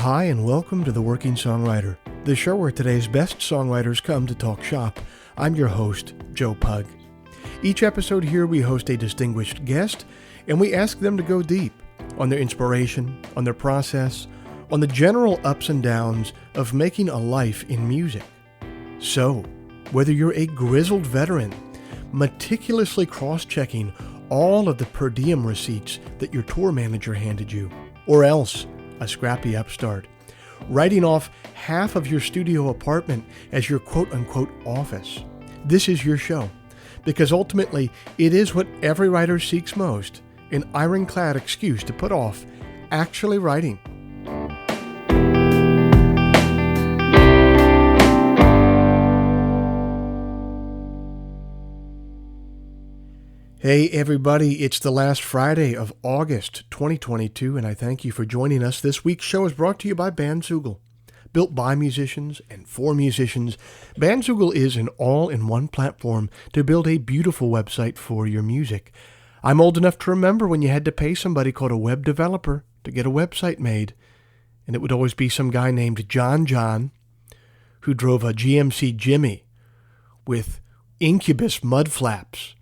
Hi, and welcome to The Working Songwriter, the show where today's best songwriters come to talk shop. I'm your host, Joe Pug. Each episode here we host a distinguished guest, and we ask them to go deep on their inspiration, on their process, on the general ups and downs of making a life in music. So, whether you're a grizzled veteran, meticulously cross-checking all of the per diem receipts that your tour manager handed you, or else a scrappy upstart, writing off half of your studio apartment as your quote-unquote office, this is your show, because ultimately it is what every writer seeks most, an ironclad excuse to put off actually writing. Hey everybody, it's the last Friday of August 2022, and I thank you for joining us. This week's show is brought to you by Bandzoogle. Built by musicians and for musicians, Bandzoogle is an all-in-one platform to build a beautiful website for your music. I'm old enough to remember when you had to pay somebody called a web developer to get a website made, and it would always be some guy named John who drove a GMC Jimmy with Incubus mud flaps,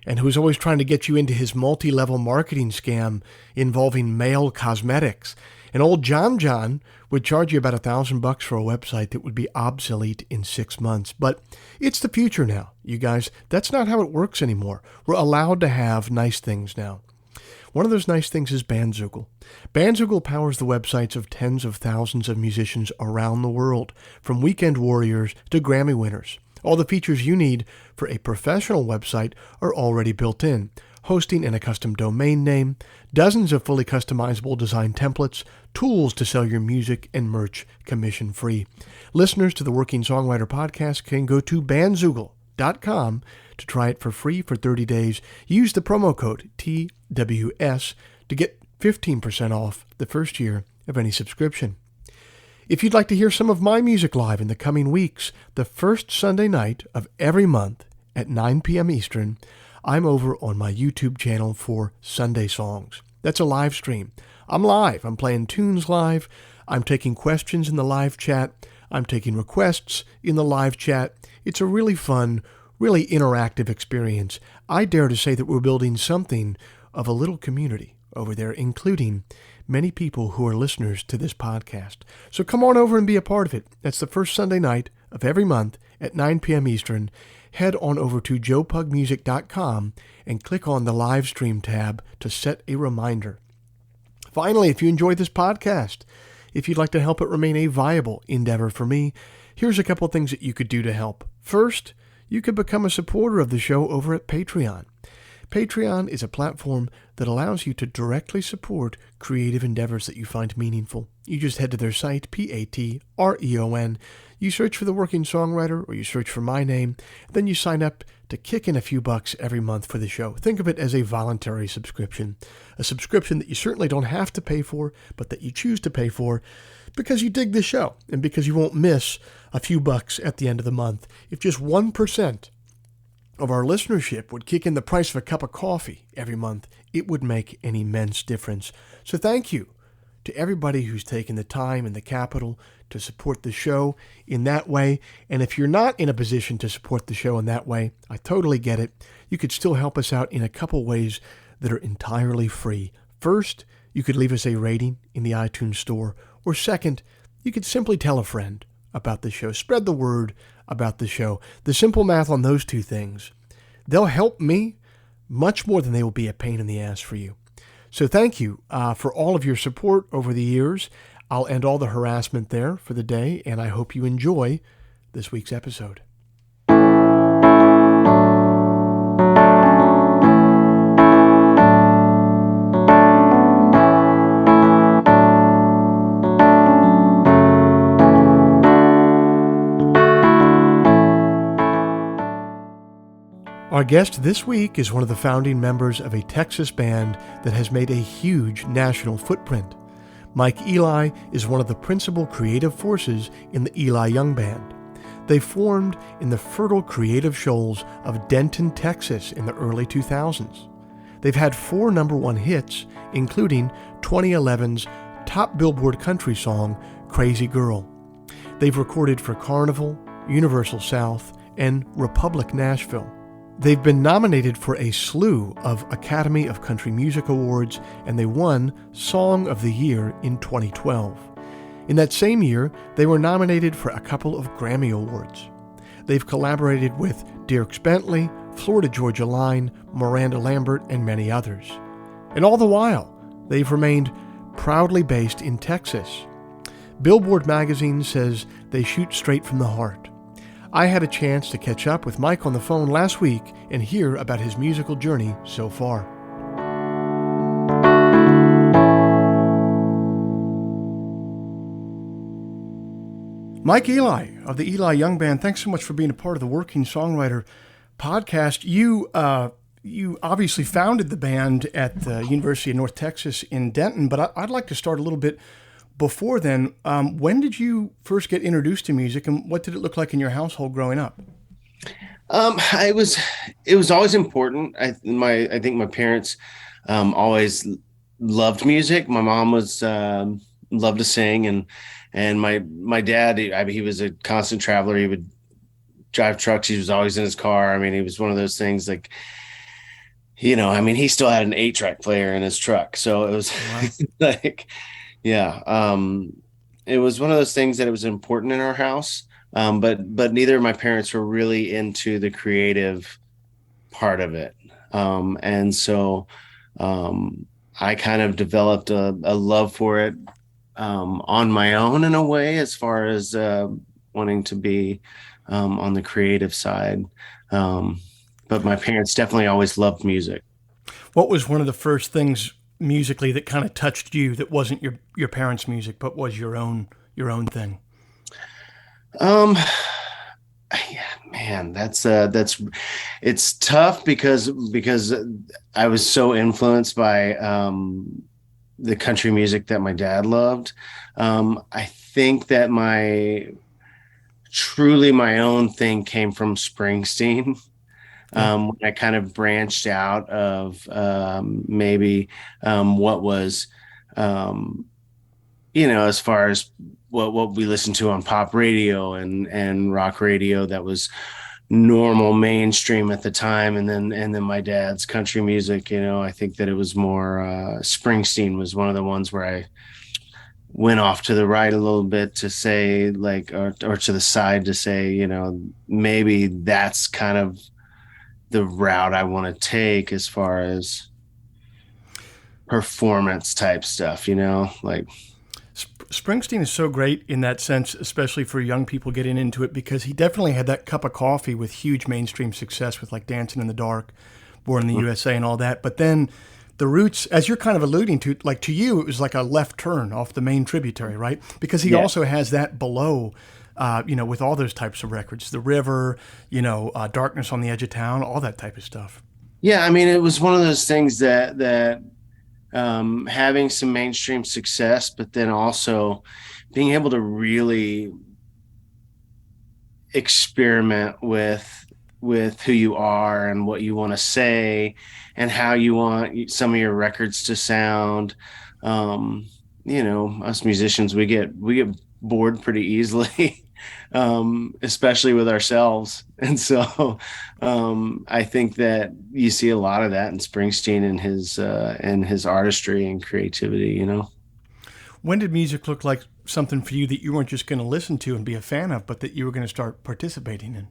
and who was always trying to get you into his multi-level marketing scam involving male cosmetics. And old John would charge you about $1,000 for a website that would be obsolete in 6 months. But it's the future now, you guys. That's not how it works anymore. We're allowed to have nice things now. One of those nice things is Bandzoogle. Bandzoogle powers the websites of tens of thousands of musicians around the world, from weekend warriors to Grammy winners. All the features you need for a professional website are already built in. Hosting and a custom domain name, dozens of fully customizable design templates, tools to sell your music and merch commission-free. Listeners to the Working Songwriter podcast can go to bandzoogle.com to try it for free for 30 days. Use the promo code TWS to get 15% off the first year of any subscription. If you'd like to hear some of my music live in the coming weeks, the first Sunday night of every month at 9 p.m. Eastern, I'm over on my YouTube channel for Sunday Songs. That's a live stream. I'm live. I'm playing tunes live. I'm taking questions in the live chat. I'm taking requests in the live chat. It's a really fun, really interactive experience. I dare to say that we're building something of a little community over there, including many people who are listeners to this podcast. So come on over and be a part of it. That's the first Sunday night of every month at 9 p.m. Eastern. Head on over to joepugmusic.com and click on the live stream tab to set a reminder. Finally, if you enjoyed this podcast, if you'd like to help it remain a viable endeavor for me, here's a couple things that you could do to help. First, you could become a supporter of the show over at Patreon. Patreon is a platform that allows you to directly support creative endeavors that you find meaningful. You just head to their site, Patreon. You search for The Working Songwriter, or you search for my name, then you sign up to kick in a few bucks every month for the show. Think of it as a voluntary subscription, a subscription that you certainly don't have to pay for, but that you choose to pay for because you dig the show and because you won't miss a few bucks at the end of the month. If just 1% of our listenership would kick in the price of a cup of coffee every month, it would make an immense difference. So thank you to everybody who's taken the time and the capital to support the show in that way. And if you're not in a position to support the show in that way, I totally get it. You could still help us out in a couple ways that are entirely free. First, you could leave us a rating in the iTunes store. Or second, you could simply tell a friend about the show. Spread the word about the show. The simple math on those two things, they'll help me much more than they will be a pain in the ass for you. So thank you for all of your support over the years. I'll end all the harassment there for the day, and I hope you enjoy this week's episode. Our guest this week is one of the founding members of a Texas band that has made a huge national footprint. Mike Eli is one of the principal creative forces in the Eli Young Band. They formed in the fertile creative shoals of Denton, Texas in the early 2000s. They've had 4 number 1 hits, including 2011's top Billboard country song, Crazy Girl. They've recorded for Carnival, Universal South, and Republic Nashville. They've been nominated for a slew of Academy of Country Music Awards, and they won Song of the Year in 2012. In that same year, they were nominated for a couple of Grammy Awards. They've collaborated with Dierks Bentley, Florida Georgia Line, Miranda Lambert, and many others. And all the while, they've remained proudly based in Texas. Billboard magazine says they shoot straight from the heart. I had a chance to catch up with Mike on the phone last week and hear about his musical journey so far. Mike Eli of the Eli Young Band, thanks so much for being a part of the Working Songwriter podcast. You obviously founded the band at the University of North Texas in Denton, but I'd like to start a little bit before then. When did you first get introduced to music, and what did it look like in your household growing up? It was always important. I think my parents always loved music. My mom was loved to sing, and my dad, he was a constant traveler. He would drive trucks. He was always in his car. I mean, he was one of those things like, he still had an 8-track player in his truck. So it was like, yeah. It was one of those things that it was important in our house. But neither of my parents were really into the creative part of it. And so I kind of developed a love for it on my own in a way, as far as wanting to be on the creative side. But my parents definitely always loved music. What was one of the first things musically that kind of touched you that wasn't your parents' music, but was your own thing? Yeah, man, that's it's tough because I was so influenced by the country music that my dad loved. I think that my own thing came from Springsteen. When I kind of branched out of maybe what was, as far as what we listened to on pop radio and rock radio that was normal mainstream at the time, and then my dad's country music. I think that it was more Springsteen was one of the ones where I went off to the right a little bit to say, like, or to the side to say, maybe that's kind of the route I want to take as far as performance type stuff, like. Springsteen is so great in that sense, especially for young people getting into it, because he definitely had that cup of coffee with huge mainstream success with like Dancing in the Dark, Born in the USA and all that. But then the roots, as you're kind of alluding to, like to you, it was like a left turn off the main tributary, right? Because he also has that below, with all those types of records, The River, Darkness on the Edge of Town, all that type of stuff. Yeah. I mean, it was one of those things that having some mainstream success, but then also being able to really experiment with who you are and what you want to say and how you want some of your records to sound. Us musicians, we get bored pretty easily, especially with ourselves. And so I think that you see a lot of that in Springsteen and his artistry and creativity, When did music look like something for you that you weren't just going to listen to and be a fan of, but that you were going to start participating in?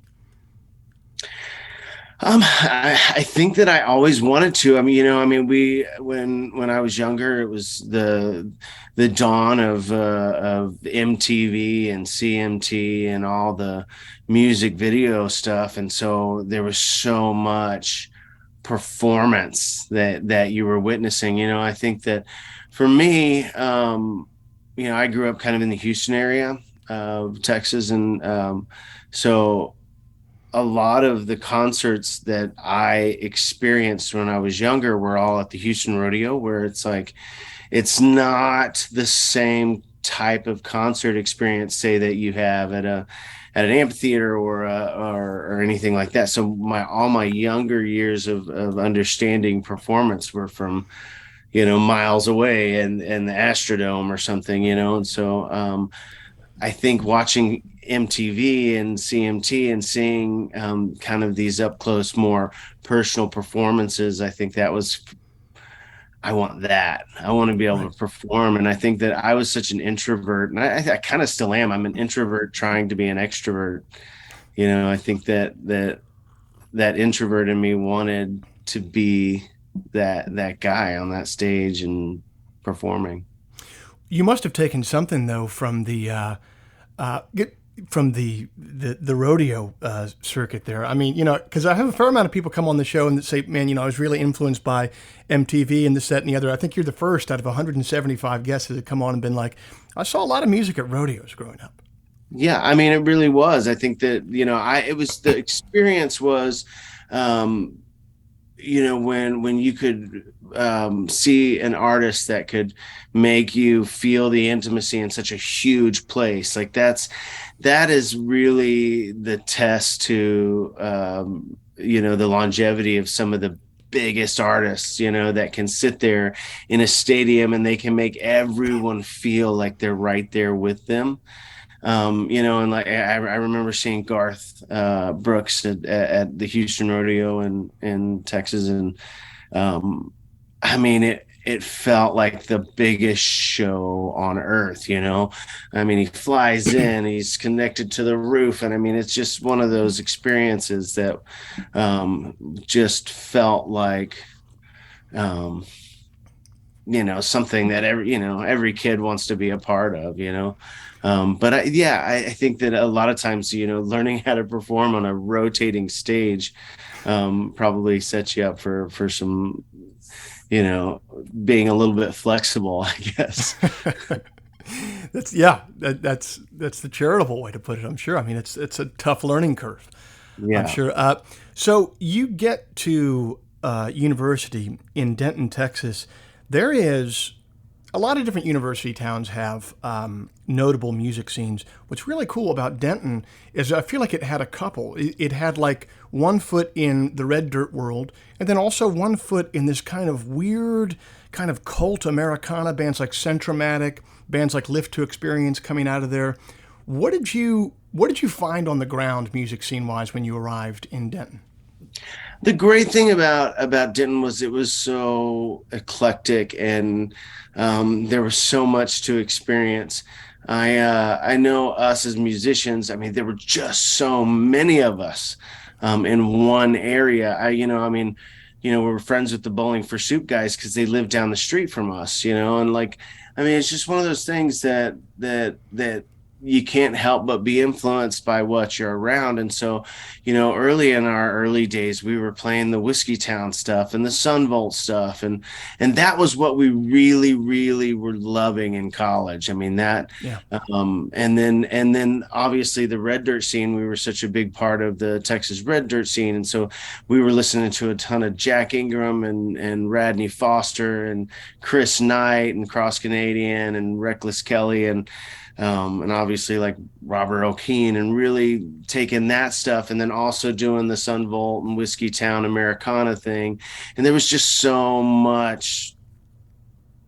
I think that I always wanted to. When I was younger, it was the dawn of MTV and CMT and all the music video stuff, and so there was so much performance that you were witnessing. I think that for me, I grew up kind of in the Houston area of Texas, and so a lot of the concerts that I experienced when I was younger were all at the Houston Rodeo, where it's like, it's not the same type of concert experience, say, that you have at an amphitheater or anything like that. So all my younger years of understanding performance were from miles away and the Astrodome or something, and so I think watching MTV and CMT and seeing kind of these up close, more personal performances, I think that was, I want that. I want to be able Right. to perform. And I think that I was such an introvert, and I kind of still am. I'm an introvert trying to be an extrovert. I think that introvert in me wanted to be that guy on that stage and performing. You must have taken something though from the get from the rodeo circuit there. I mean, because I have a fair amount of people come on the show and say, "Man, I was really influenced by MTV and this, that, and the other." I think you're the first out of 175 guests that have come on and been like, "I saw a lot of music at rodeos growing up." Yeah, I mean, it really was. I think that, I it was the experience was, um, when you could see an artist that could make you feel the intimacy in such a huge place, like that is really the test to the longevity of some of the biggest artists, that can sit there in a stadium and they can make everyone feel like they're right there with them. And like I remember seeing Garth Brooks at the Houston Rodeo in Texas, and um, I mean it felt like the biggest show on earth. I mean, he flies in, he's connected to the roof, and I mean it's just one of those experiences that just felt like um, something that every kid wants to be a part of. But I think that a lot of times, learning how to perform on a rotating stage probably sets you up for some, being a little bit flexible, I guess. That's yeah, that's the charitable way to put it. I'm sure. I mean, it's a tough learning curve. I'm Yeah. sure. So you get to university in Denton, Texas. There is a lot of different university towns have notable music scenes. What's really cool about Denton is I feel like it had a couple. It had like one foot in the red dirt world, and then also one foot in this kind of weird, kind of cult Americana bands like Centromatic, bands like Lift to Experience coming out of there. What did you find on the ground music scene wise when you arrived in Denton? The great thing about Denton was it was so eclectic, and there was so much to experience. I know us as musicians. I mean, there were just so many of us in one area. I mean, we were friends with the Bowling for Soup guys because they lived down the street from us. And like, I mean, it's just one of those things that you can't help but be influenced by what you're around. And so, early in our early days, we were playing the Whiskey Town stuff and the Sunvolt stuff, and that was what we really, really were loving in college. I mean that, Yeah. and then obviously the Red Dirt scene. We were such a big part of the Texas Red Dirt scene, and so we were listening to a ton of Jack Ingram and Radney Foster and Chris Knight and Cross Canadian and Reckless Kelly and obviously like Robert O'Keen, and really taking that stuff and then also doing the Sunvolt and Whiskey Town Americana thing. And there was just so much,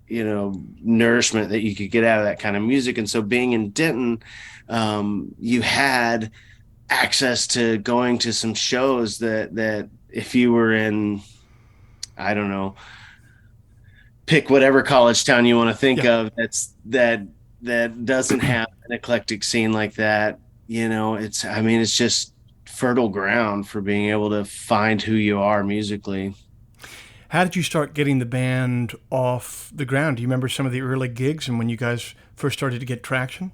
nourishment that you could get out of that kind of music. And so being in Denton, you had access to going to some shows that if you were in, I don't know, pick whatever college town you want to think Yeah. of that doesn't have an eclectic scene like that. It's just fertile ground for being able to find who you are musically. How did you start getting the band off the ground? Do you remember some of the early gigs and when you guys first started to get traction?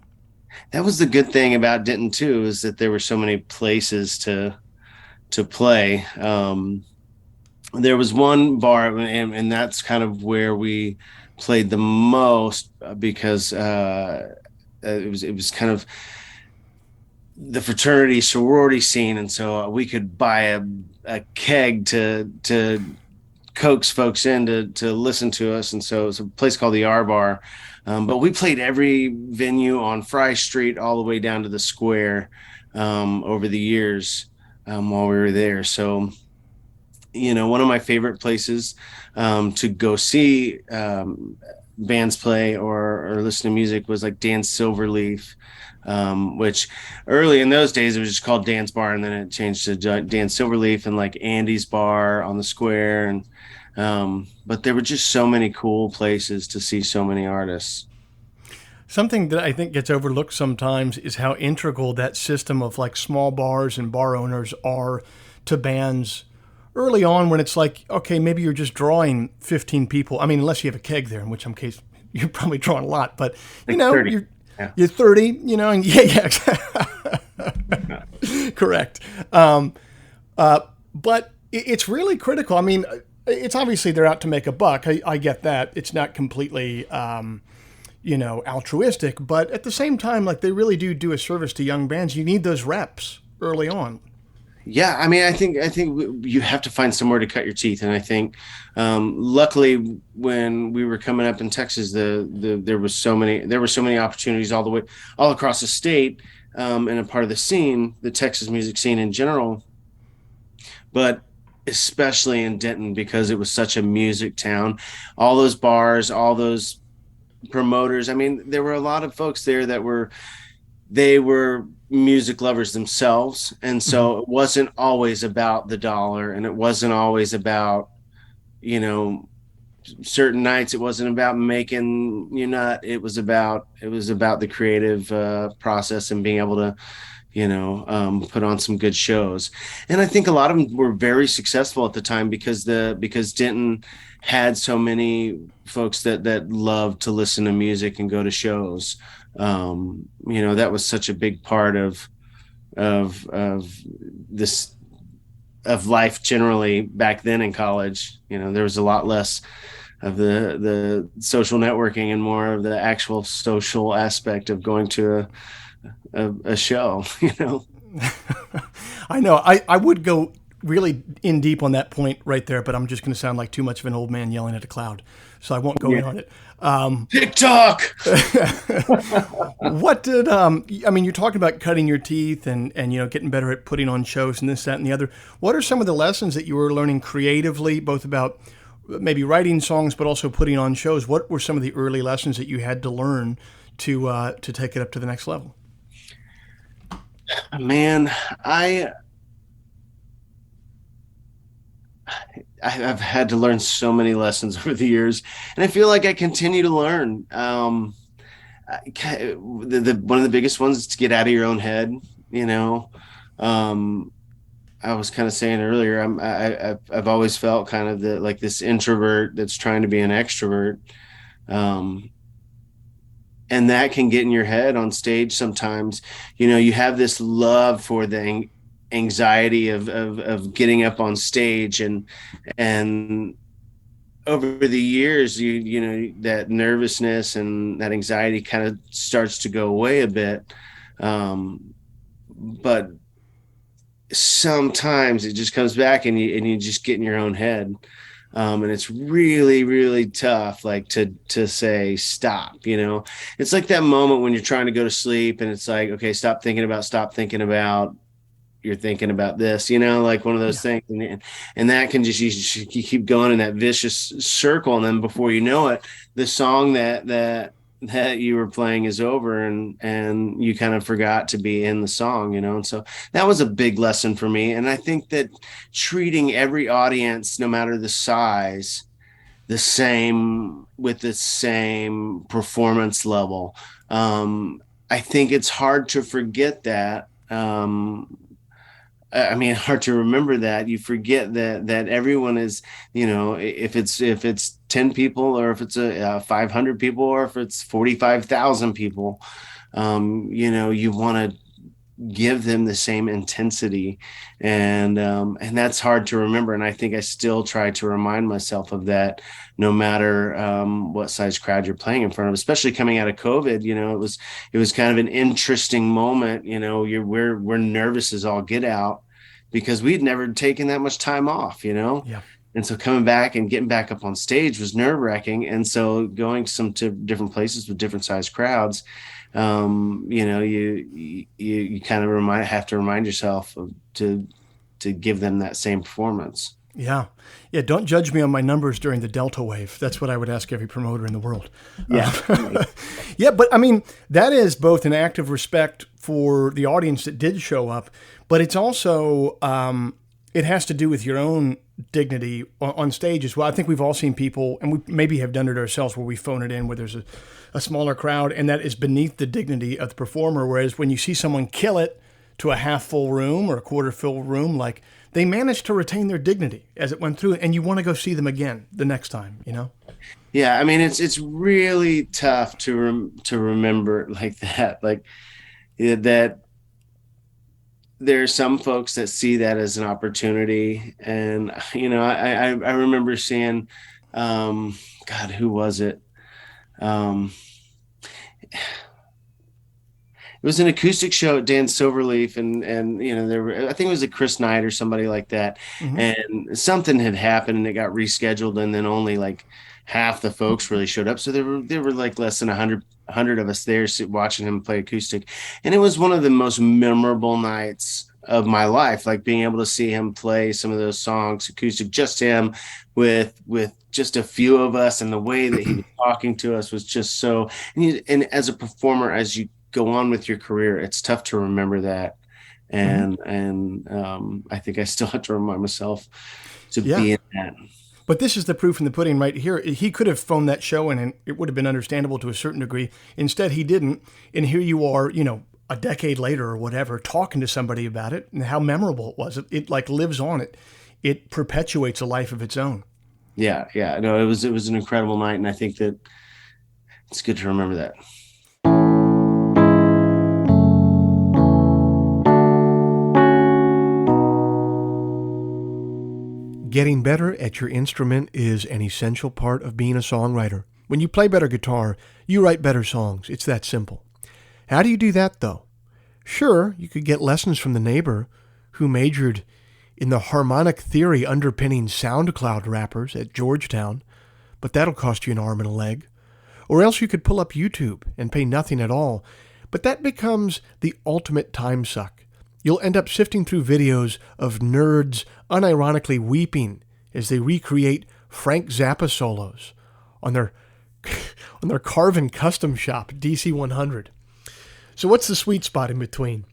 That was the good thing about Denton too, is that there were so many places to play. There was one bar, and that's kind of where we played the most because it was kind of the fraternity sorority scene, and so we could buy a keg to coax folks in to listen to us, and so it's a place called the R Bar. But we played every venue on Fry Street all the way down to the Square over the years while we were there. So one of my favorite places to go see bands play or listen to music was like Dan Silverleaf, which early in those days it was just called Dan's Bar, and then it changed to Dan Silverleaf and like Andy's Bar on the square. And but there were just so many cool places to see so many artists. Something that I think gets overlooked sometimes is how integral that system of like small bars and bar owners are to bands early on, when it's like, okay, maybe you're just drawing 15 people. I mean, unless you have a keg there, in which case you're probably drawing a lot, but Like 30. Yeah. you're 30, and correct. But it's really critical. I mean, it's obviously they're out to make a buck. I get that. It's not completely, altruistic, but at the same time, like they really do a service to young bands. You need those reps early on. Yeah, I mean, I think you have to find somewhere to cut your teeth, and I think, luckily, when we were coming up in Texas, there were so many opportunities all across the state, and a part of the scene, the Texas music scene in general, but especially in Denton because it was such a music town. All those bars, all those promoters. I mean, there were a lot of folks there that they were music lovers themselves, and Mm-hmm. so it wasn't always about the dollar, and it wasn't always about, you know certain nights it wasn't about making you nut. It was about the creative process and being able to put on some good shows. And I think a lot of them were very successful at the time because Denton had so many folks that loved to listen to music and go to shows. That was such a big part of this of life generally back then in college. There was a lot less of the social networking and more of the actual social aspect of going to a show. I know. I would go really in deep on that point right there, but I'm just going to sound like too much of an old man yelling at a cloud, so I won't go Yeah. in on it. TikTok. What did I mean? You're talking about cutting your teeth and getting better at putting on shows and this, that, and the other. What are some of the lessons that you were learning creatively, both about maybe writing songs, but also putting on shows? What were some of the early lessons that you had to learn to take it up to the next level? Man, I I've had to learn so many lessons over the years, and I feel like I continue to learn. One of the biggest ones is to get out of your own head. You know, um, I was kind of saying earlier, I've always felt kind of like this introvert that's trying to be an extrovert, um, and that can get in your head on stage sometimes. You have this love for the anxiety of getting up on stage, and over the years that nervousness and that anxiety kind of starts to go away a bit. But sometimes it just comes back, and you just get in your own head. And it's really, really tough, like to say stop. It's like that moment when you're trying to go to sleep, and it's like, okay, stop thinking about, you're thinking about this, like one of those Yeah. things. And that can you keep going in that vicious circle. And then before you know it, the song that you were playing is over, and you kind of forgot to be in the song. And so that was a big lesson for me. And I think that treating every audience, no matter the size, the same, with the same performance level. I think it's hard to forget that. I mean, hard to remember that. You forget that everyone is, if it's 10 people, or if it's 500 people, or if it's 45,000 people, you want to give them the same intensity, and that's hard to remember. And I think I still try to remind myself of that, no matter what size crowd you're playing in front of, especially coming out of COVID. It was kind of an interesting moment. We're nervous as all get out because we'd never taken that much time off. Yeah. And so coming back and getting back up on stage was nerve wracking. And so going to different places with different size crowds, you kind of have to remind yourself to give them that same performance. Yeah. Yeah. Don't judge me on my numbers during the Delta wave. That's what I would ask every promoter in the world. Yeah. Yeah. But I mean, that is both an act of respect for the audience that did show up, but it's also, it has to do with your own dignity on stage as well. I think we've all seen people, and we maybe have done it ourselves, where we phone it in, where there's a smaller crowd, and that is beneath the dignity of the performer. Whereas when you see someone kill it to a half full room or a quarter full room, like, they managed to retain their dignity as it went through, and you want to go see them again the next time, you know? Yeah, I mean, it's really tough to remember like that. Like, that there are some folks that see that as an opportunity. And, I remember seeing, God, who was it? It was an acoustic show at Dan Silverleaf, and there were, I think it was a Chris Knight or somebody like that, Mm-hmm. and something had happened and it got rescheduled, and then only like half the folks really showed up. So there were like less than 100 of us there watching him play acoustic, and it was one of the most memorable nights of my life. Like, being able to see him play some of those songs acoustic, just him with just a few of us, and the way that he was talking to us was just so. And as a performer, as you go on with your career, it's tough to remember that. And I think I still have to remind myself to be in that. But this is the proof in the pudding right here. He could have phoned that show in and it would have been understandable to a certain degree. Instead, he didn't. And here you are, a decade later or whatever, talking to somebody about it and how memorable it was. It like lives on. It perpetuates a life of its own. Yeah. No, it was an incredible night. And I think that it's good to remember that. Getting better at your instrument is an essential part of being a songwriter. When you play better guitar, you write better songs. It's that simple. How do you do that, though? Sure, you could get lessons from the neighbor who majored in the harmonic theory underpinning SoundCloud rappers at Georgetown, but that'll cost you an arm and a leg. Or else you could pull up YouTube and pay nothing at all, but that becomes the ultimate time suck. You'll end up sifting through videos of nerds unironically weeping as they recreate Frank Zappa solos on their Carvin custom shop, DC100. So what's the sweet spot in between?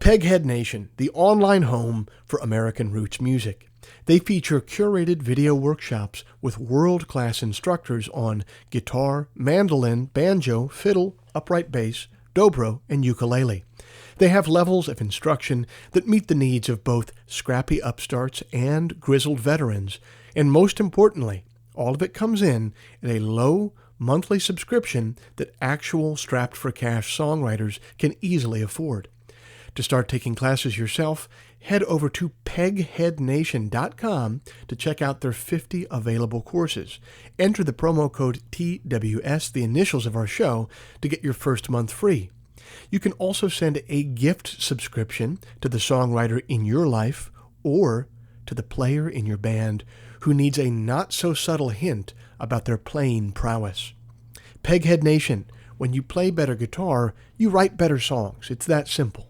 Peghead Nation, the online home for American roots music. They feature curated video workshops with world-class instructors on guitar, mandolin, banjo, fiddle, upright bass, dobro, and ukulele. They have levels of instruction that meet the needs of both scrappy upstarts and grizzled veterans. And most importantly, all of it comes in at a low monthly subscription that actual strapped-for-cash songwriters can easily afford. To start taking classes yourself, head over to pegheadnation.com to check out their 50 available courses. Enter the promo code TWS, the initials of our show, to get your first month free. You can also send a gift subscription to the songwriter in your life or to the player in your band who needs a not-so-subtle hint about their playing prowess. Peghead Nation, when you play better guitar, you write better songs. It's that simple.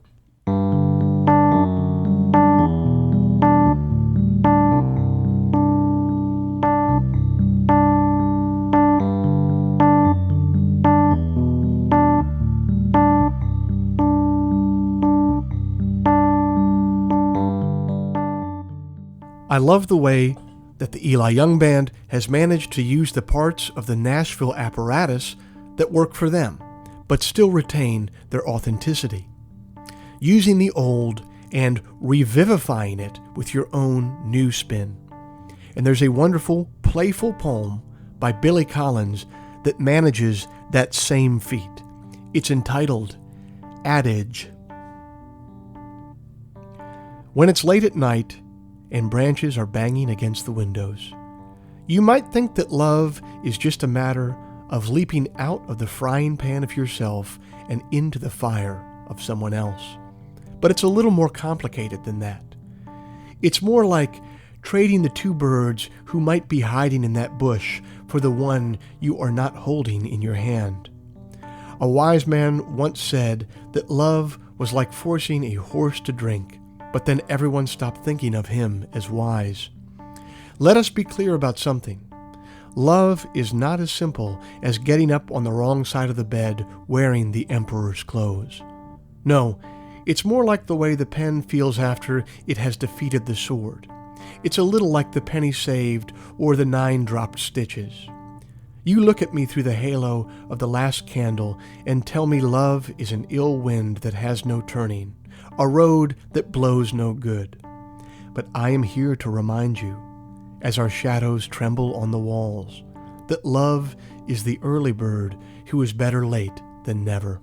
I love the way that the Eli Young Band has managed to use the parts of the Nashville apparatus that work for them, but still retain their authenticity. Using the old and revivifying it with your own new spin. And there's a wonderful, playful poem by Billy Collins that manages that same feat. It's entitled Adage. When it's late at night and branches are banging against the windows, you might think that love is just a matter of leaping out of the frying pan of yourself and into the fire of someone else. But it's a little more complicated than that. It's more like trading the two birds who might be hiding in that bush for the one you are not holding in your hand. A wise man once said that love was like forcing a horse to drink, but then everyone stopped thinking of him as wise. Let us be clear about something. Love is not as simple as getting up on the wrong side of the bed wearing the emperor's clothes. No, it's more like the way the pen feels after it has defeated the sword. It's a little like the penny saved or the 9 dropped stitches. You look at me through the halo of the last candle and tell me love is an ill wind that has no turning, a road that blows no good. But I am here to remind you, as our shadows tremble on the walls, that love is the early bird who is better late than never.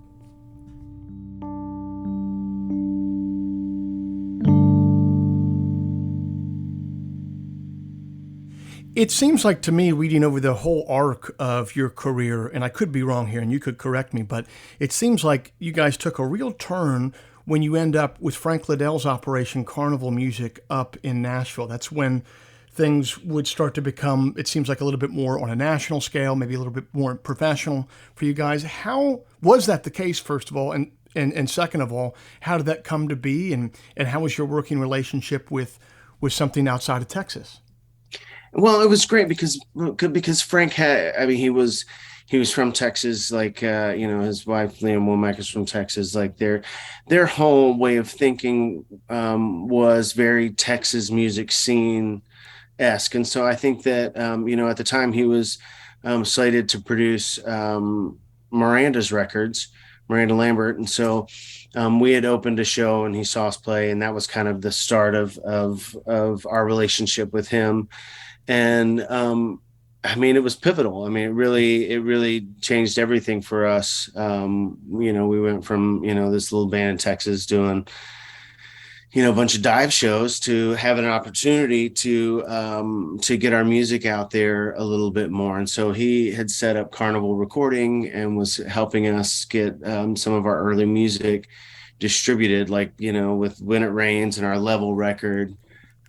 It seems like to me, reading over the whole arc of your career, and I could be wrong here and you could correct me, but it seems like you guys took a real turn when you end up with Frank Liddell's Operation Carnival Music up in Nashville. That's when things would start to become, it seems like, a little bit more on a national scale, maybe a little bit more professional for you guys. How was that the case, first of all? And second of all, how did that come to be? And how was your working relationship with something outside of Texas? Well, it was great because Frank had, I mean, he was from Texas, like his wife Liam Womack is from Texas. Like their whole way of thinking was very Texas music scene esque, and so I think that at the time he was slated to produce Miranda's records, Miranda Lambert, and so we had opened a show and he saw us play, and that was kind of the start of our relationship with him. And I mean, it was pivotal. I mean, it really changed everything for us. We went from this little band in Texas doing a bunch of dive shows to having an opportunity to get our music out there a little bit more. And so he had set up Carnival Recording and was helping us get some of our early music distributed, like with When It Rains and our Level record.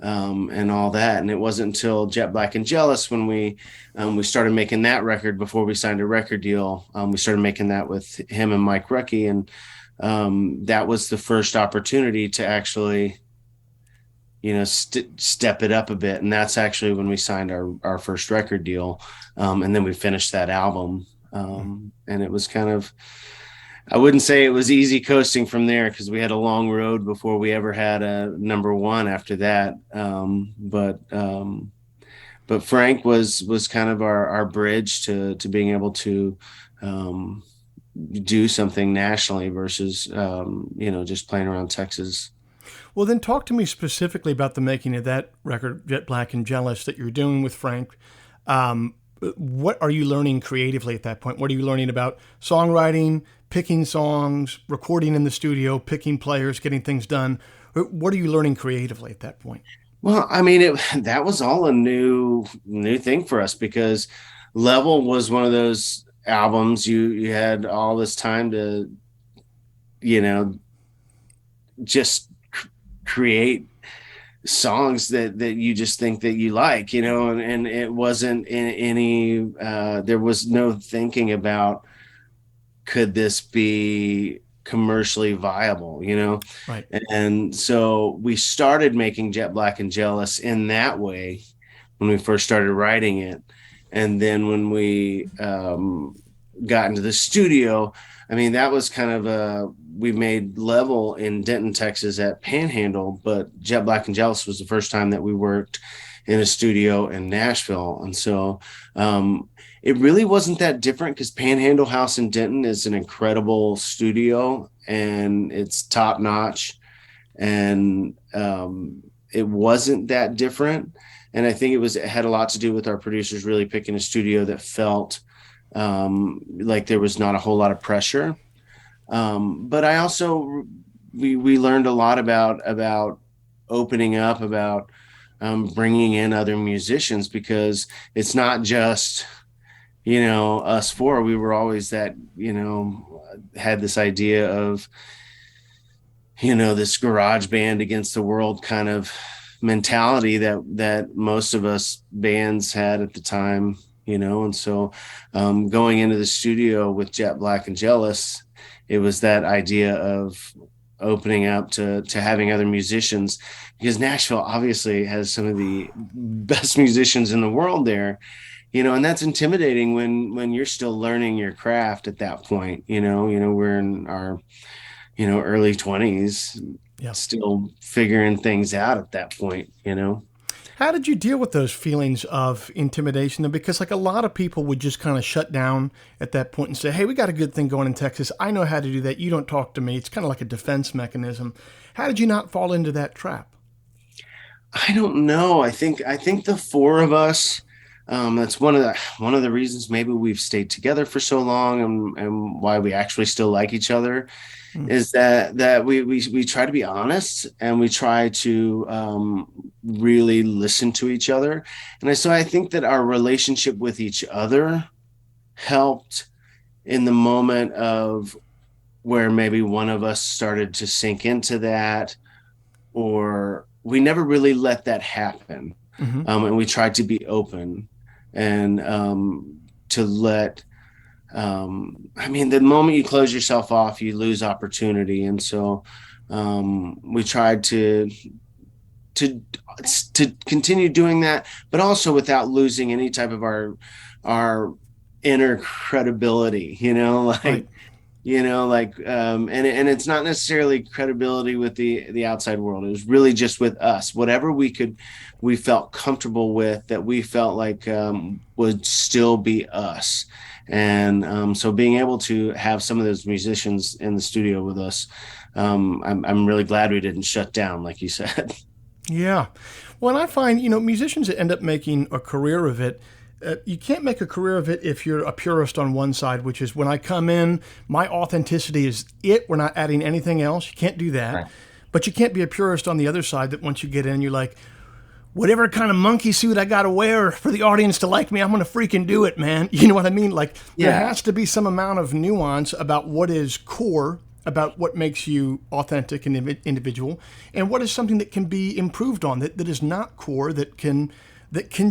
And all that. And it wasn't until Jet Black and Jealous when we started making that record before we signed a record deal. We started making that with him and Mike Rucky, and that was the first opportunity to actually, step it up a bit. And that's actually when we signed our first record deal, and then we finished that album. And it was kind of, I wouldn't say it was easy coasting from there because we had a long road before we ever had a number one after that. But Frank was kind of our bridge to being able to do something nationally versus just playing around Texas. Well, then talk to me specifically about the making of that record, Jet Black and Jealous, that you're doing with Frank. What are you learning creatively at that point? What are you learning about songwriting, picking songs, recording in the studio, picking players, getting things done? What are you learning creatively at that point? Well, I mean, that was all a new thing for us because Level was one of those albums you had all this time to, just create songs that you just think that you like, and it wasn't in any there was no thinking about could this be commercially viable, Right. and so we started making Jet Black and Jealous in that way when we first started writing it. And then when we got into the studio, I mean, that was kind of we made Level in Denton, Texas at Panhandle, but Jet Black and Jealous was the first time that we worked in a studio in Nashville. And so it really wasn't that different because Panhandle House in Denton is an incredible studio and it's top notch. And it wasn't that different. And I think it had a lot to do with our producers really picking a studio that felt like there was not a whole lot of pressure. But I also, we learned a lot about opening up, about bringing in other musicians, because it's not just, us four. We were always that, had this idea of, this garage band against the world kind of mentality that most of us bands had at the time, and so going into the studio with Jet Black and Jealous, it was that idea of opening up to having other musicians, because Nashville obviously has some of the best musicians in the world there, and that's intimidating when you're still learning your craft at that point. We're in our early 20s, Yeah. still figuring things out at that point. How did you deal with those feelings of intimidation? Because like a lot of people would just kind of shut down at that point and say, "Hey, we got a good thing going in Texas. I know how to do that. You don't talk to me." It's kind of like a defense mechanism. How did you not fall into that trap? I don't know. I think the four of us, that's one of the reasons maybe we've stayed together for so long, and why we actually still like each other, Hmm. is that we try to be honest, and we try to really listen to each other. So I think that our relationship with each other helped in the moment of where maybe one of us started to sink into that, or we never really let that happen. Hmm. And we tried to be open, and to let, I mean, the moment you close yourself off, you lose opportunity. And so we tried to to continue doing that, but also without losing any type of our inner credibility, Right. and it's not necessarily credibility with the outside world. It was really just with us, whatever we felt comfortable with, that we felt like would still be us. And so being able to have some of those musicians in the studio with us, I'm really glad we didn't shut down, like you said. Yeah. Well, and I find, musicians that end up making a career of it, you can't make a career of it if you're a purist on one side, which is when I come in, my authenticity is it. We're not adding anything else. You can't do that. Right. But you can't be a purist on the other side that once you get in, you're like, whatever kind of monkey suit I got to wear for the audience to like me, I'm going to freaking do it, man. You know what I mean? Like, there Yeah. has to be some amount of nuance about what is core, about what makes you authentic and individual, and what is something that can be improved on, that is not core, that can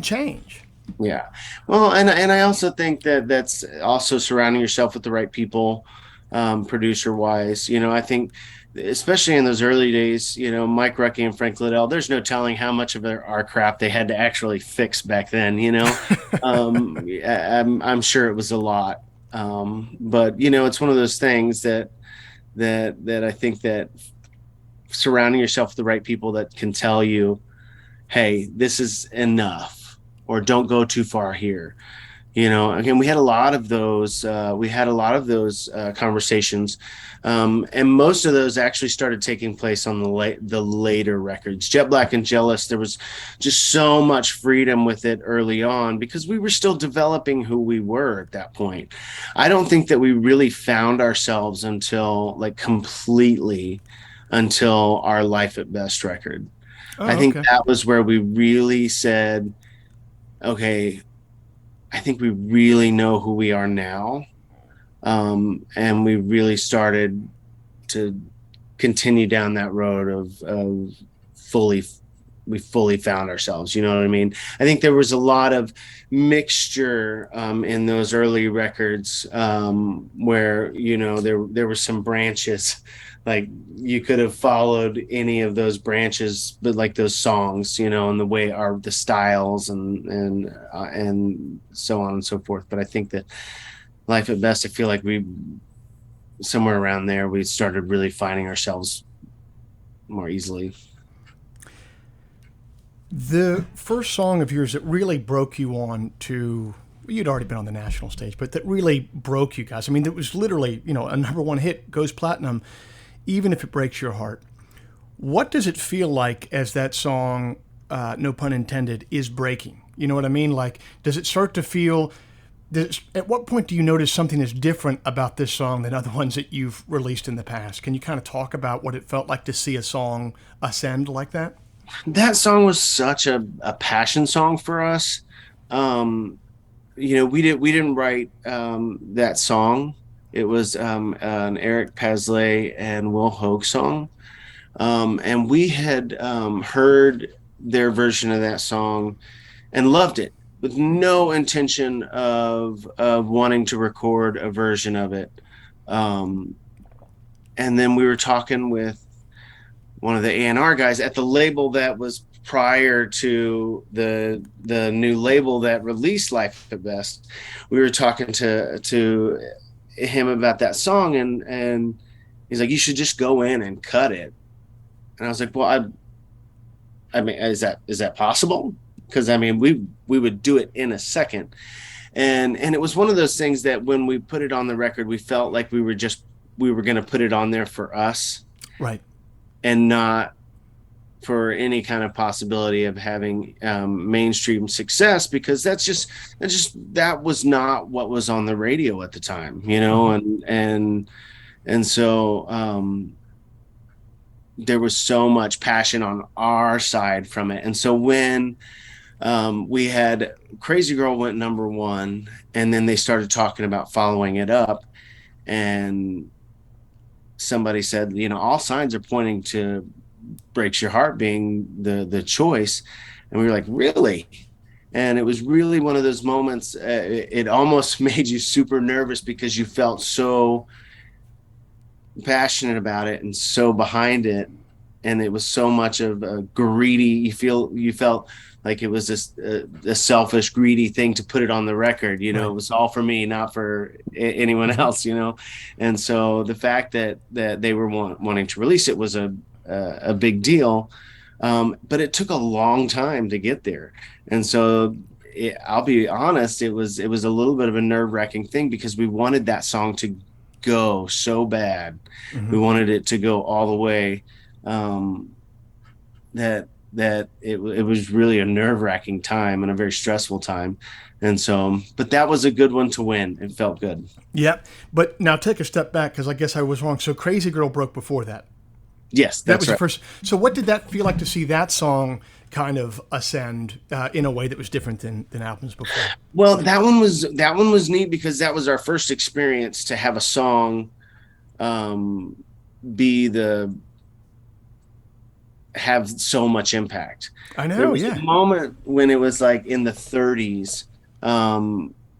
change. Yeah. Well, and I also think that that's also surrounding yourself with the right people, producer wise. I think especially in those early days, Mike Rucky and Frank Liddell, there's no telling how much of our crap they had to actually fix back then. I'm sure it was a lot. But it's one of those things that I think that surrounding yourself with the right people that can tell you, hey, this is enough, or don't go too far here. Again, we had a lot of those. We had a lot of those conversations, and most of those actually started taking place on the later records. Jet Black and Jealous. There was just so much freedom with it early on, because we were still developing who we were at that point. I don't think that we really found ourselves until, like, completely, until our Life at Best record. I Oh, think okay. that was where we really said, okay, I think we really know who we are now. And we really started to continue down that road of fully, we fully found ourselves. You know what I mean? I think there was a lot of mixture in those early records, where, there were some branches, like you could have followed any of those branches, but like those songs, and the way the styles and so on and so forth. But I think that Life at Best, I feel like we, somewhere around there, we started really finding ourselves more easily. The first song of yours that really broke you on to, you'd already been on the national stage, but that really broke you guys. I mean, it was literally, a number one hit, goes platinum, even if it breaks your heart. What does it feel like as that song, no pun intended, is breaking? You know what I mean? Like, does it start to feel, at what point do you notice something is different about this song than other ones that you've released in the past? Can you kind of talk about what it felt like to see a song ascend like that? That song was such a passion song for us. Um, we didn't write that song. It was an Eric Pasley and Will Hogue song. And we had heard their version of that song and loved it, with no intention of wanting to record a version of it. Um, and then we were talking with one of the A&R guys at the label that was prior to the new label that released Life at Best. We were talking to him about that song, and he's like, you should just go in and cut it. And I was like, well, I mean, is that possible? Because I mean, we would do it in a second. And it was one of those things that when we put it on the record, we felt like we were going to put it on there for us Right. and not for any kind of possibility of having mainstream success, because that was not what was on the radio at the time, Mm-hmm. and so there was so much passion on our side from it. And so when we had Crazy Girl went number one, and then they started talking about following it up, and somebody said, all signs are pointing to Breaks Your Heart being the choice. And we were like, really? And it was really one of those moments. It almost made you super nervous because you felt so passionate about it and so behind it, and it was so much of a greedy, you felt like it was a selfish, greedy thing to put it on the record. It Right. was all for me, not for anyone Mm-hmm. else. And so the fact that they were wanting to release it was a big deal. But it took a long time to get there. And so I'll be honest, it was a little bit of a nerve-wracking thing because we wanted that song to go so bad. Mm-hmm. We wanted it to go all the way. Um, that it was really a nerve-wracking time and a very stressful time. And so, but that was a good one to win. It felt good. Yeah. But now take a step back because I guess I was wrong. So Crazy Girl broke before that. Yes, That that's was your right. first. So what did that feel like to see that song kind of ascend in a way that was different than albums before? Well, that one was neat because that was our first experience to have a song um be the have so much impact. I There know. was Yeah. a moment when it was like in the 30s,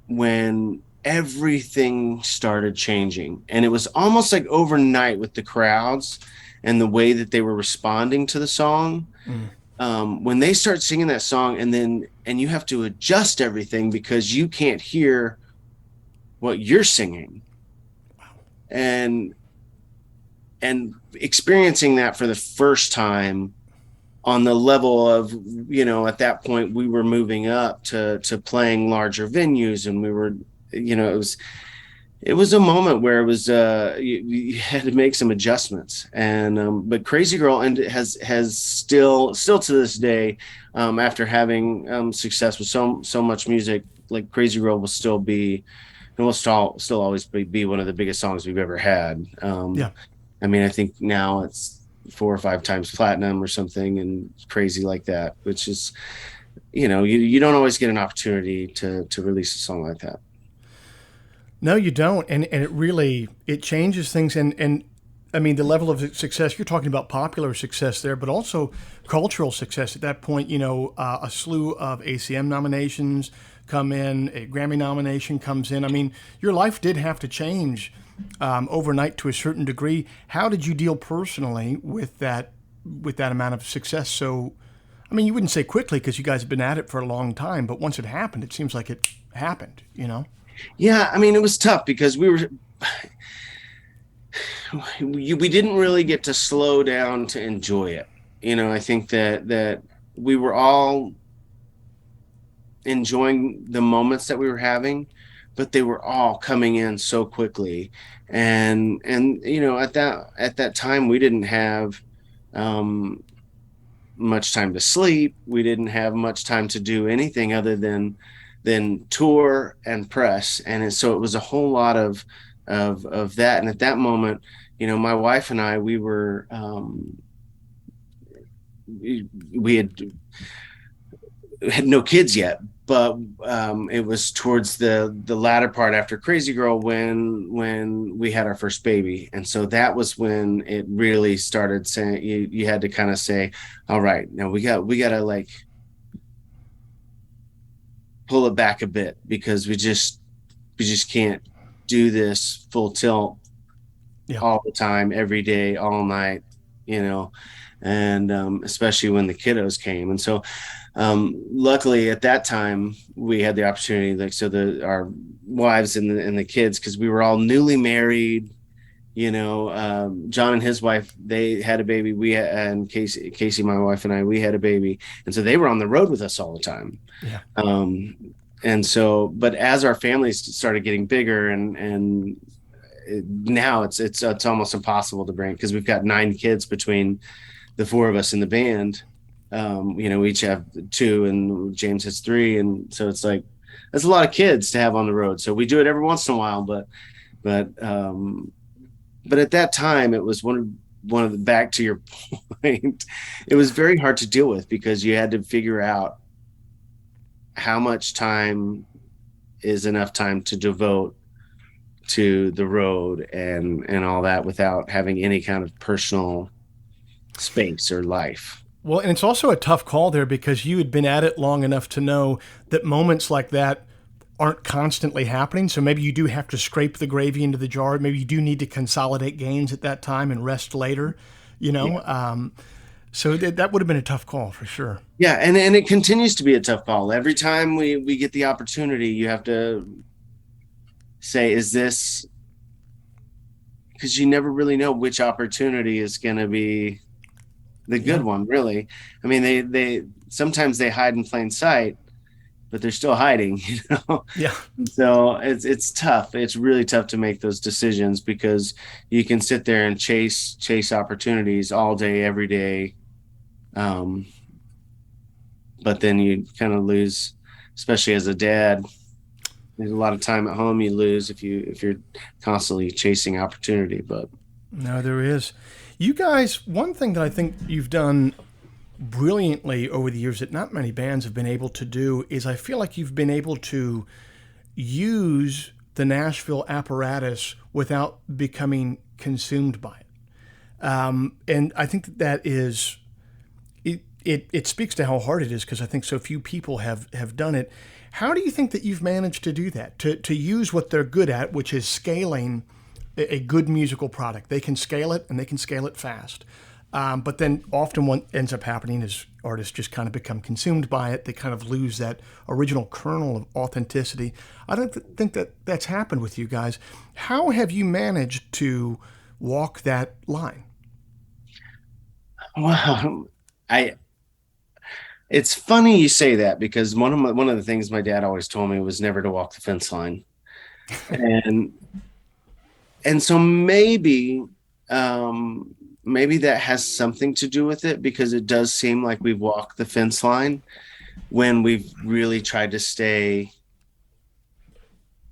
when everything started changing, and it was almost like overnight with the crowds and the way that they were responding to the song. Mm. When they start singing that song, and you have to adjust everything because you can't hear what you're singing, and experiencing that for the first time on the level of, at that point we were moving up to playing larger venues, and we were, it was a moment where it was you had to make some adjustments. And but Crazy Girl and has still to this day, after having success with so much music, like Crazy Girl will still be, and will still always be one of the biggest songs we've ever had. Yeah. I mean, I think now it's 4 or 5 times platinum or something, and crazy like that, which is, you don't always get an opportunity to release a song like that. No, you don't, and it really it changes things, and I mean the level of success you're talking about, popular success there, but also cultural success at that point. A slew of ACM nominations come in, a Grammy nomination comes in. I mean, your life did have to change overnight to a certain degree. How did you deal personally with that amount of success? So, I mean, you wouldn't say quickly because you guys have been at it for a long time, but once it happened, it seems like it happened. Yeah, I mean, it was tough because we didn't really get to slow down to enjoy it. I think that we were all enjoying the moments that we were having, but they were all coming in so quickly. And at that time we didn't have um much time to sleep. We didn't have much time to do anything other than tour and press. And so it was a whole lot of that. And at that moment, my wife and I, we had no kids yet, but it was towards the latter part after Crazy Girl when we had our first baby. And so that was when it really started saying, you had to kind of say, all right, now we got to like pull it back a bit, because we just can't do this full tilt Yeah. all the time, every day, all night, you know, and especially when the kiddos came. And so luckily at that time we had the opportunity, like, so our wives and the kids, because we were all newly married, John and his wife, they had a baby. And Casey, my wife, and I, we had a baby. And so they were on the road with us all the time. Yeah. And so, but as our families started getting bigger, and now it's almost impossible to bring, because we've got 9 kids between the 4 of us in the band. We each have 2, and James has 3. And so it's like, that's a lot of kids to have on the road. So we do it every once in a while, but but at that time it was one of the, back to your point, it was very hard to deal with, because you had to figure out how much time is enough time to devote to the road and all that, without having any kind of personal space or life. Well, and it's also a tough call there, because you had been at it long enough to know that moments like that aren't constantly happening. So maybe you do have to scrape the gravy into the jar. Maybe you do need to consolidate gains at that time and rest later, you know? Yeah. So that would have been a tough call for sure. Yeah, and it continues to be a tough call. Every time we get the opportunity, you have to say, is this, because you never really know which opportunity is going to be the good Yeah. one, really. I mean, they sometimes they hide in plain sight, but they're still hiding, Yeah. So it's tough. It's really tough to make those decisions, because you can sit there and chase opportunities all day, every day. Um, but then you kind of lose, especially as a dad. There's a lot of time at home you lose if you're constantly chasing opportunity. But No, there is. You guys, one thing that I think you've done brilliantly over the years that not many bands have been able to do is I feel like you've been able to use the Nashville apparatus without becoming consumed by it. And I think that is it speaks to how hard it is, because I think so few people have done it. How do you think that you've managed to do that? To use what they're good at, which is scaling a good musical product. They can scale it, and they can scale it fast. But then often what ends up happening is artists just kind of become consumed by it. They kind of lose that original kernel of authenticity. I don't think that that's happened with you guys. How have you managed to walk that line? wow, I it's funny you say that, because one of the things my dad always told me was never to walk the fence line. And so maybe that has something to do with it, because it does seem like we've walked the fence line when we've really tried to stay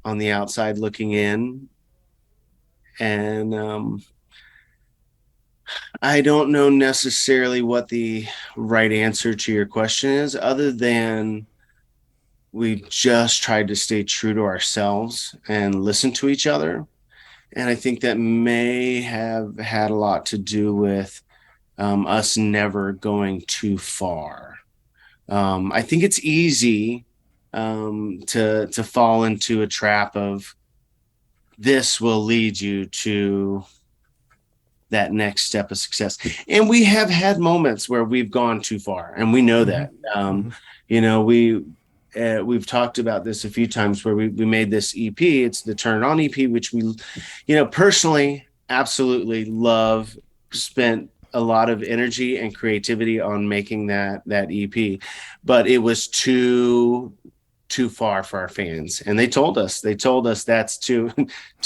on the outside looking in. And I don't know necessarily what the right answer to your question is, other than we just tried to stay true to ourselves and listen to each other. And I think that may have had a lot to do with us never going too far. I think it's easy to fall into a trap of, this will lead you to that next step of success. And we have had moments where we've gone too far, and we know Mm-hmm. that. Mm-hmm. We've talked about this a few times, where we made this EP. It's the Turn It On EP, which we, personally absolutely love. Spent a lot of energy and creativity on making that EP, but it was too far for our fans, and they told us that's too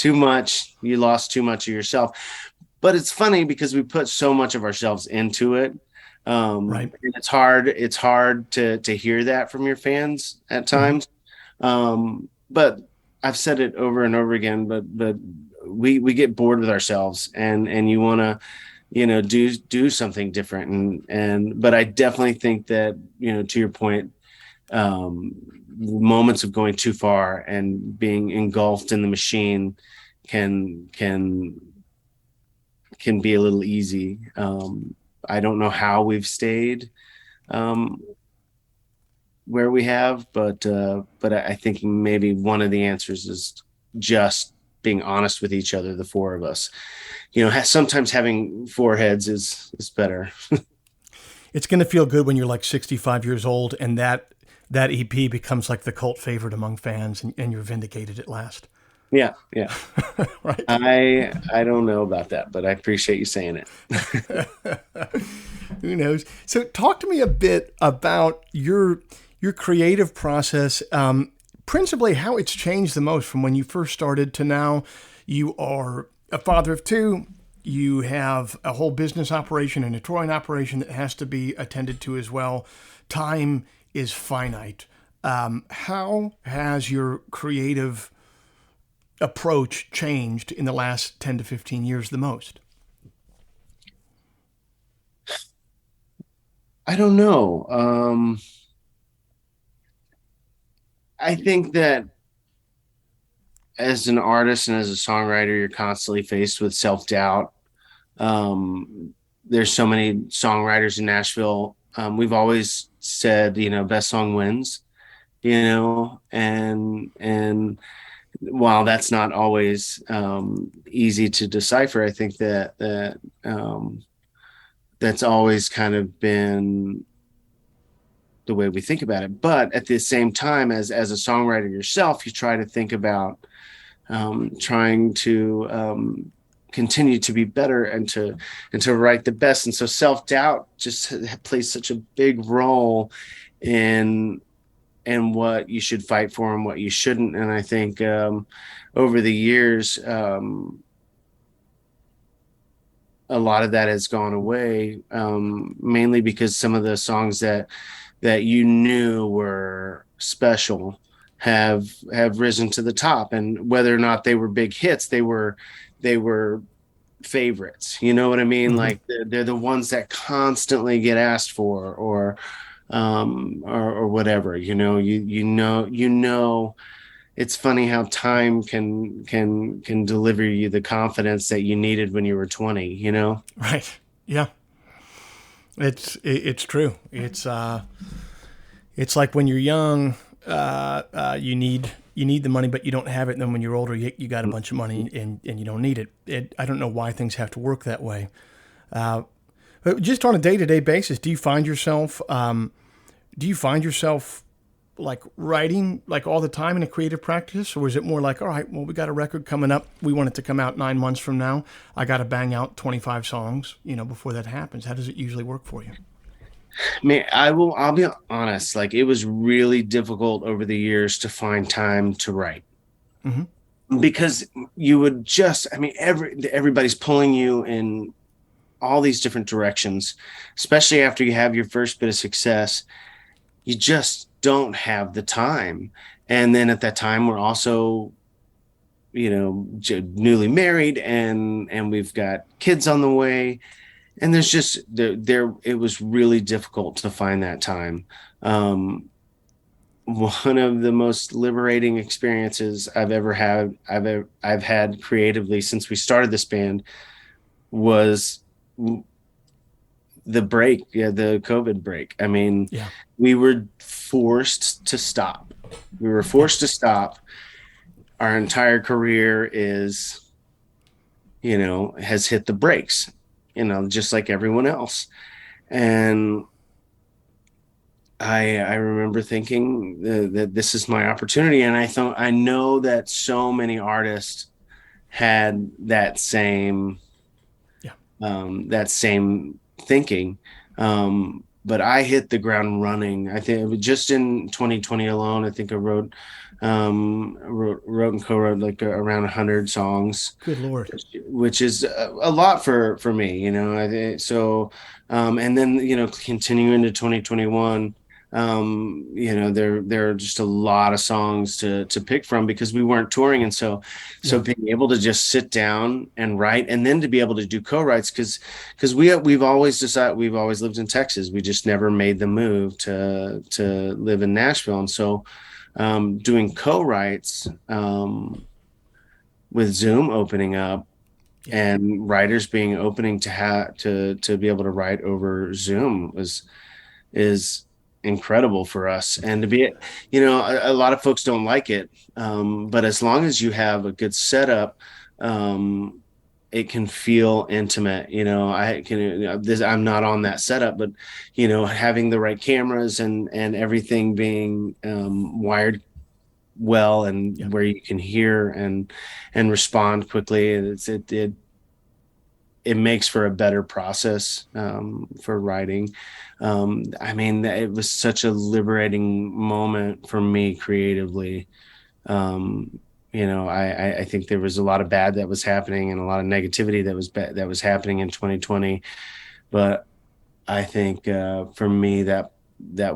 much. You lost too much of yourself. But it's funny, because we put so much of ourselves into it. Right. And it's hard to hear that from your fans at Mm-hmm. times. But I've said it over and over again, but we get bored with ourselves, and you want to, do something different. But I definitely think that, to your point, um, moments of going too far and being engulfed in the machine can be a little easy. I don't know how we've stayed um, where we have, but I think maybe one of the answers is just being honest with each other, the four of us. Sometimes having four heads is better. It's going to feel good when you're like 65 years old and that EP becomes like the cult favorite among fans, and you're vindicated at last. Yeah, yeah. Right. I don't know about that, but I appreciate you saying it. Who knows? So talk to me a bit about your creative process, principally how it's changed the most from when you first started to now. You are a father of two. You have a whole business operation and a touring operation that has to be attended to as well. Time is finite. How has your creative approach changed in the last 10 to 15 years the most? I don't know. I think that as an artist and as a songwriter, you're constantly faced with self-doubt. There's so many songwriters in Nashville. We've always said, best song wins, and while that's not always easy to decipher, I think that that's always kind of been the way we think about it. But at the same time, as a songwriter yourself, you try to think about trying to continue to be better and to write the best. And so self-doubt just plays such a big role in what you should fight for and what you shouldn't. And I think over the years, a lot of that has gone away, mainly because some of the songs that you knew were special have risen to the top, and whether or not they were big hits, they were favorites. You know what I mean? Mm-hmm. Like they're the ones that constantly get asked for, or whatever. It's funny how time can deliver you the confidence that you needed when you were 20. Right. Yeah. It's true. It's like when you're young, you need the money, but you don't have it. And then when you're older, you got a bunch of money and you don't need it. I don't know why things have to work that way. But just on a day-to-day basis, do you find yourself like writing like all the time in a creative practice, or is it more like, all right, well, we got a record coming up, we want it to come out 9 months from now, I got to bang out 25 songs, before that happens? How does it usually work for you? Man, I'll be honest, like it was really difficult over the years to find time to write. Because you would just, I mean, everybody's pulling you in all these different directions, especially after you have your first bit of success. You just don't have the time. And then at that time, we're also, newly married, and we've got kids on the way. And there's just it was really difficult to find that time. One of the most liberating experiences I've had creatively since we started this band was the break. Yeah, the COVID break. I mean, Yeah. we were forced to stop. We were forced to stop. Our entire career has hit the brakes, just like everyone else. And I remember thinking that this is my opportunity. And I know that so many artists had Yeah. that same thinking. But I hit the ground running. I think just in 2020 alone, I think I wrote and co-wrote like around 100 songs. Good Lord. Which is a lot for me, I think so. And then, continuing into 2021, there are just a lot of songs to pick from because we weren't touring. And so being able to just sit down and write, and then to be able to do co-writes, because we've always lived in Texas. We just never made the move to live in Nashville. And so doing co-writes with Zoom opening up, and writers being opening to be able to write over Zoom is incredible for us. And to be, a lot of folks don't like it. But as long as you have a good setup, it can feel intimate. I'm not on that setup, but having the right cameras and everything being wired well, and where you can hear and respond quickly, it makes for a better process for writing. It was such a liberating moment for me creatively. I think there was a lot of bad that was happening and a lot of negativity that was happening in 2020. But I think for me that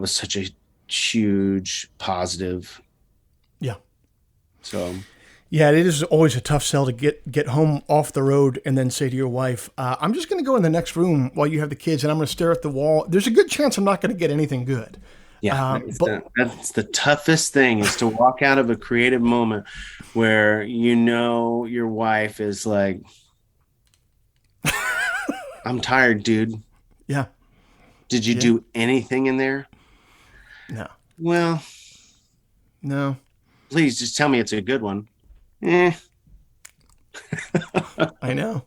was such a huge positive. Yeah. So. Yeah, it is always a tough sell to get home off the road and then say to your wife, I'm just going to go in the next room while you have the kids and I'm going to stare at the wall. There's a good chance I'm not going to get anything good. Yeah, that's the toughest thing, is to walk out of a creative moment where your wife is like, I'm tired, dude. Yeah. Did you do anything in there? No. Well, no. Please just tell me it's a good one. I know.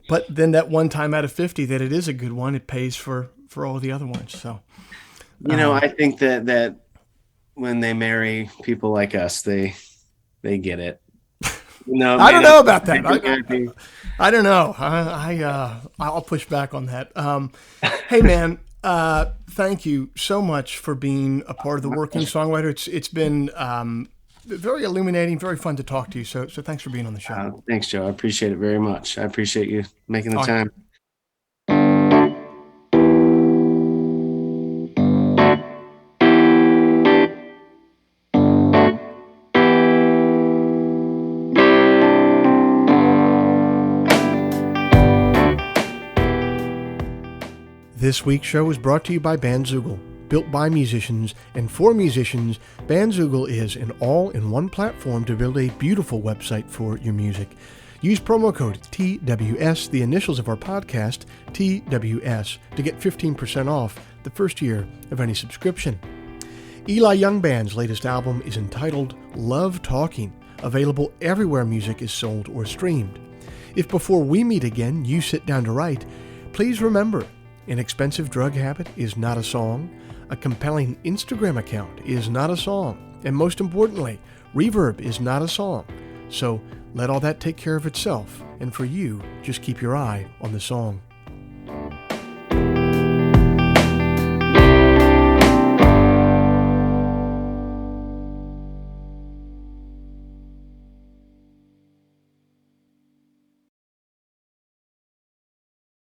But then that one time out of 50 that it is a good one, it pays for all the other ones. So, I think that when they marry people like us, they get it. I don't know about that. I don't know. I'll push back on that. Hey man, thank you so much for being a part of the Working Songwriter. It's been very illuminating, very fun to talk to you. So thanks for being on the show. Thanks, Joe. I appreciate it very much. I appreciate you making the time. This week's show is brought to you by Bandzoogle. Built by musicians and for musicians, Bandzoogle is an all-in-one platform to build a beautiful website for your music. Use promo code TWS, the initials of our podcast, TWS, to get 15% off the first year of any subscription. Eli Young Band's latest album is entitled Love Talking, available everywhere music is sold or streamed. If before we meet again you sit down to write, please remember, an expensive drug habit is not a song, a compelling Instagram account is not a song, and most importantly, reverb is not a song. So let all that take care of itself, and for you, just keep your eye on the song.